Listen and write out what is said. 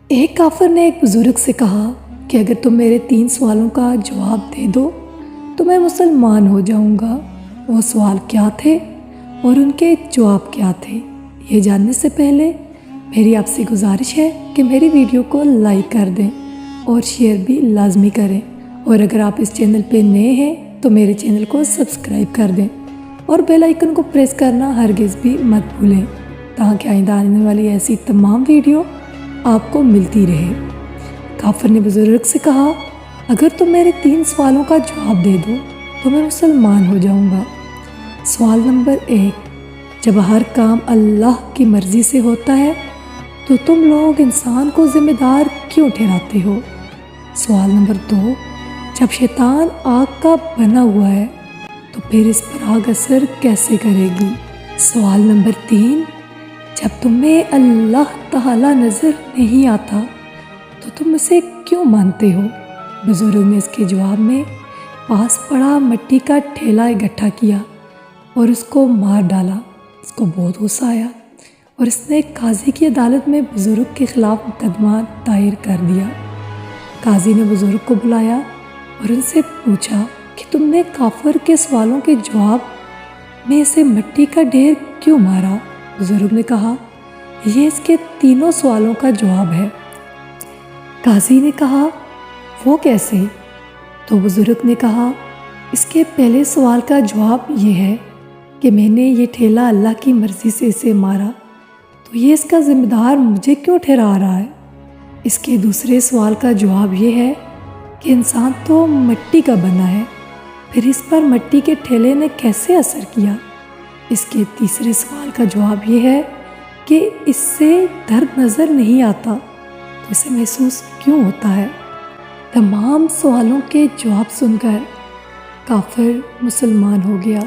ایک کافر نے ایک بزرگ سے کہا کہ اگر تم میرے 3 سوالوں کا جواب دے دو تو میں مسلمان ہو جاؤں گا۔ وہ سوال کیا تھے اور ان کے جواب کیا تھے، یہ جاننے سے پہلے میری آپ سے گزارش ہے کہ میری ویڈیو کو لائک کر دیں اور شیئر بھی لازمی کریں، اور اگر آپ اس چینل پہ نئے ہیں تو میرے چینل کو سبسکرائب کر دیں اور بیل آئیکن کو پریس کرنا ہرگز بھی مت بھولیں تاکہ آئندہ آنے والی ایسی تمام ویڈیو آپ کو ملتی رہے۔ کافر نے بزرگ سے کہا، اگر تم میرے 3 سوالوں کا جواب دے دو تو میں مسلمان ہو جاؤں گا۔ سوال نمبر 1، جب ہر کام اللہ کی مرضی سے ہوتا ہے تو تم لوگ انسان کو ذمہ دار کیوں ٹھہراتے ہو؟ سوال نمبر 2، جب شیطان آگ کا بنا ہوا ہے تو پھر اس پر آگ اثر کیسے کرے گی؟ سوال نمبر 3، جب تمہیں اللہ تعالیٰ نظر نہیں آتا تو تم اسے کیوں مانتے ہو؟ بزرگ نے اس کے جواب میں پاس پڑا مٹی کا ٹھیلا اکٹھا کیا اور اس کو مار ڈالا۔ اس کو بہت غصہ آیا اور اس نے قاضی کی عدالت میں بزرگ کے خلاف مقدمہ دائر کر دیا۔ قاضی نے بزرگ کو بلایا اور ان سے پوچھا کہ تم نے کافر کے سوالوں کے جواب میں اسے مٹی کا ڈھیر کیوں مارا؟ بزرگ نے کہا، یہ اس کے 3 سوالوں کا جواب ہے۔ قاضی نے کہا، وہ کیسے؟ تو بزرگ نے کہا، اس کے پہلے سوال کا جواب یہ ہے کہ میں نے یہ ٹھیلا اللہ کی مرضی سے اسے مارا تو یہ اس کا ذمہ دار مجھے کیوں ٹھہرا رہا ہے۔ اس کے دوسرے سوال کا جواب یہ ہے کہ انسان تو مٹی کا بنا ہے، پھر اس پر مٹی کے ٹھیلے نے کیسے اثر کیا۔ اس کے تیسرے سوال کا جواب یہ ہے کہ اس سے درد نظر نہیں آتا تو اسے محسوس کیوں ہوتا ہے۔ تمام سوالوں کے جواب سن کر کافر مسلمان ہو گیا۔